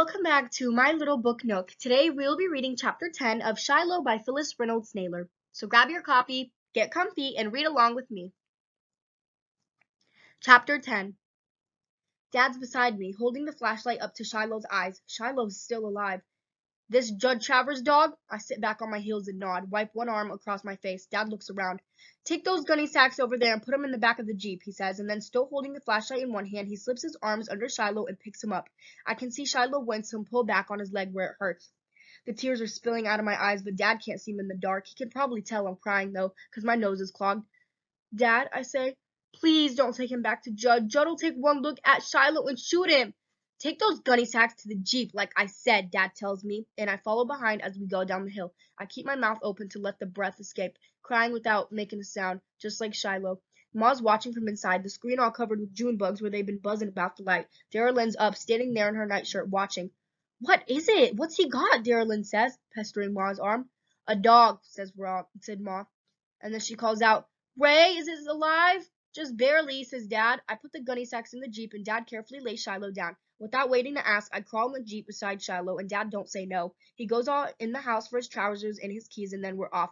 welcome back to My Little Book Nook. Today we'll be reading Chapter 10 of Shiloh by Phillis Reynolds Naylor. So grab your copy, get comfy, and read along with me. Chapter 10. Dad's beside me, holding the flashlight up to Shiloh's eyes. Shiloh's still alive. This Judd Travers dog? I sit back on my heels and nod, wipe one arm across my face. Dad looks around. Take those gunny sacks over there and put them in the back of the Jeep, he says, and then still holding the flashlight in one hand, he slips his arms under Shiloh and picks him up. I can see Shiloh wince and pull back on his leg where it hurts. The tears are spilling out of my eyes, but Dad can't see them in the dark. He can probably tell I'm crying, though, because my nose is clogged. Dad, I say, please don't take him back to Judd. Judd will take one look at Shiloh and shoot him. Take those gunny sacks to the Jeep, like I said, Dad tells me, and I follow behind as we go down the hill. I keep my mouth open to let the breath escape, crying without making a sound, just like Shiloh. Ma's watching from inside, the screen all covered with June bugs where they've been buzzing about the light. Darylyn's up, standing there in her nightshirt, watching. What is it? What's he got? Darylyn says, pestering Ma's arm. A dog, said Ma. And then she calls out, Ray, is it alive? Just barely, says Dad. I put the gunny sacks in the Jeep and Dad carefully lays Shiloh down. Without waiting to ask, I crawl in the Jeep beside Shiloh and Dad don't say no. He goes out in the house for his trousers and his keys and then we're off.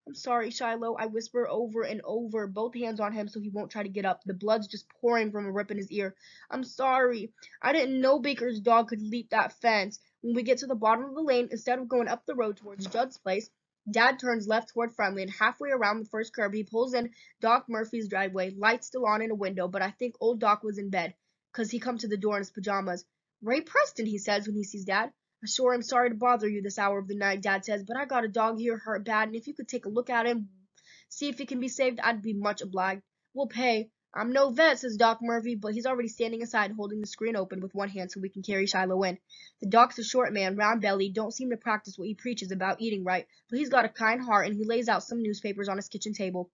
I'm sorry, Shiloh, I whisper over and over, both hands on him so he won't try to get up. The blood's just pouring from a rip in his ear. I'm sorry. I didn't know Baker's dog could leap that fence. When we get to the bottom of the lane, instead of going up the road towards Judd's place, Dad turns left toward Friendly, and halfway around the first curve, he pulls in Doc Murphy's driveway, lights still on in a window, but I think old Doc was in bed, 'cause he come to the door in his pajamas. Ray Preston, he says when he sees Dad. I sure am sorry to bother you this hour of the night, Dad says, but I got a dog here hurt bad, and if you could take a look at him, see if he can be saved, I'd be much obliged. We'll pay. I'm no vet, says Doc Murphy, but he's already standing aside holding the screen open with one hand so we can carry Shiloh in. The doc's a short man, round-bellied, don't seem to practice what he preaches about eating right, but he's got a kind heart and he lays out some newspapers on his kitchen table.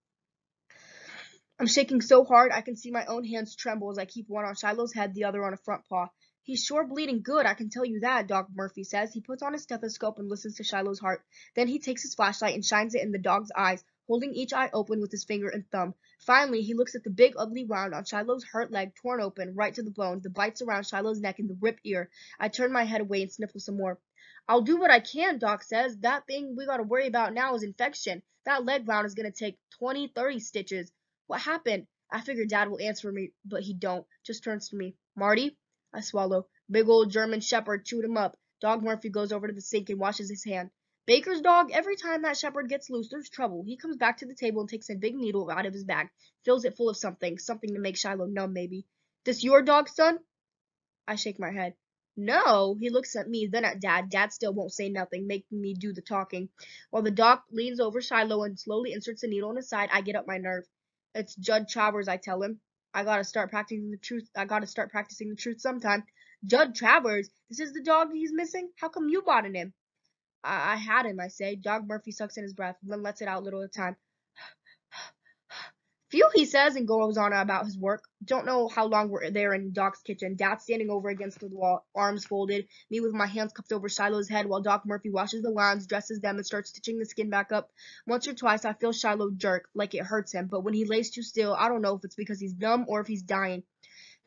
I'm shaking so hard I can see my own hands tremble as I keep one on Shiloh's head, the other on a front paw. He's sure bleeding good, I can tell you that, Doc Murphy says. He puts on his stethoscope and listens to Shiloh's heart. Then he takes his flashlight and shines it in the dog's eyes, holding each eye open with his finger and thumb. Finally, he looks at the big, ugly wound on Shiloh's hurt leg, torn open, right to the bone, the bites around Shiloh's neck and the ripped ear. I turn my head away and sniffle some more. I'll do what I can, Doc says. That thing we gotta worry about now is infection. That leg wound is gonna take 20, 30 stitches. What happened? I figure Dad will answer me, but he don't. Just turns to me. Marty? I swallow. Big old German shepherd chewed him up. Dog Murphy goes over to the sink and washes his hand. Baker's dog, every time that shepherd gets loose, there's trouble. He comes back to the table and takes a big needle out of his bag, fills it full of something to make Shiloh numb, maybe. This your dog, son? I shake my head. No, he looks at me, then at Dad. Dad still won't say nothing, making me do the talking. While the doc leans over Shiloh and slowly inserts a needle in his side, I get up my nerve. It's Judd Travers, I tell him. I gotta start practicing the truth sometime. Judd Travers? This is the dog he's missing? How come you bought him? I had him, I say. Dog Murphy sucks in his breath, then lets it out a little at a time. Phew, he says, and goes on about his work. Don't know how long we're there in Doc's kitchen. Dad's standing over against the wall, arms folded, me with my hands cupped over Shiloh's head while Doc Murphy washes the wounds, dresses them, and starts stitching the skin back up. Once or twice, I feel Shiloh jerk, like it hurts him, but when he lays too still, I don't know if it's because he's numb or if he's dying.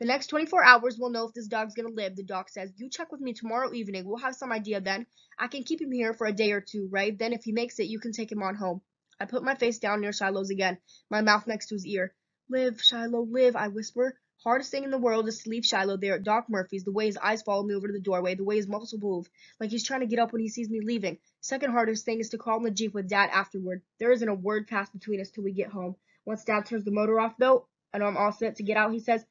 The next 24 hours, we'll know if this dog's gonna live, the doc says. You check with me tomorrow evening. We'll have some idea then. I can keep him here for a day or two, right? Then if he makes it, you can take him on home. I put my face down near Shiloh's again, my mouth next to his ear. Live, Shiloh, live, I whisper. Hardest thing in the world is to leave Shiloh there at Doc Murphy's, the way his eyes follow me over to the doorway, the way his muscles move, like he's trying to get up when he sees me leaving. Second hardest thing is to crawl in the Jeep with Dad afterward. There isn't a word passed between us till we get home. Once Dad turns the motor off, though, and I'm all set to get out, he says,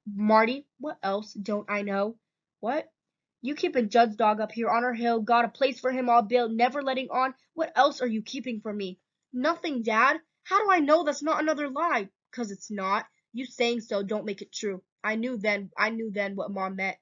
Marty, what else don't I know? What? You keeping Judd's dog up here on our hill, got a place for him all built, never letting on. What else are you keeping from me? Nothing, Dad. How do I know that's not another lie? 'Cause it's not. You saying so don't make it true. I knew then what Mom meant.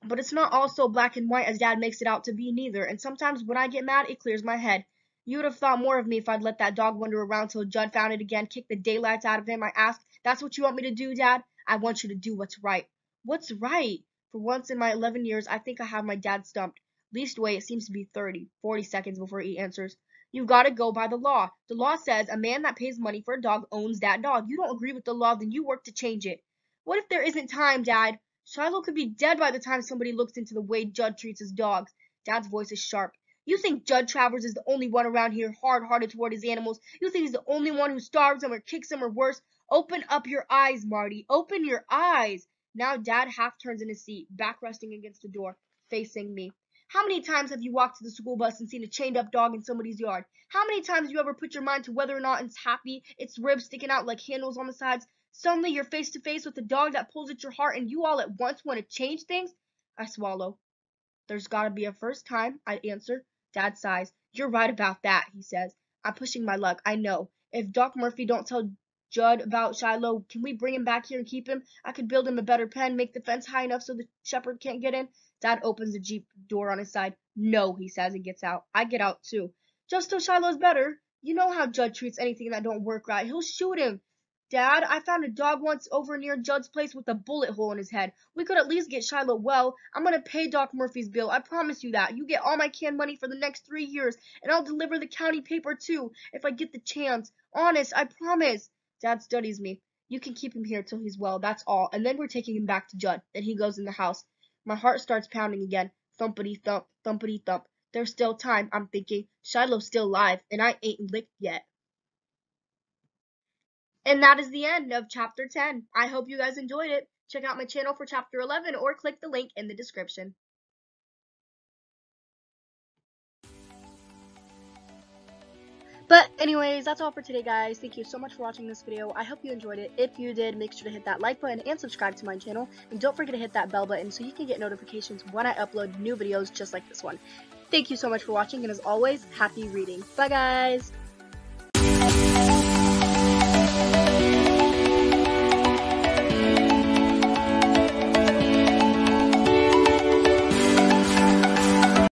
But it's not all so black and white as Dad makes it out to be neither, and sometimes when I get mad, it clears my head. You would have thought more of me if I'd let that dog wander around till Judd found it again, kicked the daylights out of him. I asked, that's what you want me to do, Dad? I want you to do what's right. What's right? For once in my 11 years, I think I have my dad stumped. Least way, it seems to be 30, 40 seconds before he answers. You've got to go by the law. The law says a man that pays money for a dog owns that dog. You don't agree with the law, then you work to change it. What if there isn't time, Dad? Shiloh could be dead by the time somebody looks into the way Judd treats his dogs. Dad's voice is sharp. You think Judd Travers is the only one around here hard-hearted toward his animals? You think he's the only one who starves them or kicks them or worse? Open up your eyes, Marty. Open your eyes. Now Dad half turns in his seat, back resting against the door, facing me. How many times have you walked to the school bus and seen a chained-up dog in somebody's yard? How many times have you ever put your mind to whether or not it's happy, its ribs sticking out like handles on the sides? Suddenly you're face to face with a dog that pulls at your heart and you all at once want to change things? I swallow. There's gotta be a first time, I answer. Dad sighs. You're right about that, he says. I'm pushing my luck, I know. If Doc Murphy don't tell Judd about Shiloh, can we bring him back here and keep him? I could build him a better pen, make the fence high enough so the shepherd can't get in. Dad opens the Jeep door on his side. No, he says and gets out. I get out too. Just till Shiloh's better. You know how Judd treats anything that don't work right. He'll shoot him. Dad, I found a dog once over near Judd's place with a bullet hole in his head. We could at least get Shiloh well. I'm gonna pay Doc Murphy's bill. I promise you that. You get all my canned money for the next 3 years, and I'll deliver the county paper too, if I get the chance. Honest, I promise. Dad studies me. You can keep him here till he's well, that's all. And then we're taking him back to Judd. Then he goes in the house. My heart starts pounding again. Thumpity thump, thumpity thump. There's still time, I'm thinking. Shiloh's still alive, and I ain't licked yet. And that is the end of chapter 10. I hope you guys enjoyed it. Check out my channel for chapter 11 or click the link in the description. But anyways, that's all for today, guys. Thank you so much for watching this video. I hope you enjoyed it. If you did, make sure to hit that like button and subscribe to my channel. And don't forget to hit that bell button so you can get notifications when I upload new videos just like this one. Thank you so much for watching, and as always, happy reading. Bye, guys!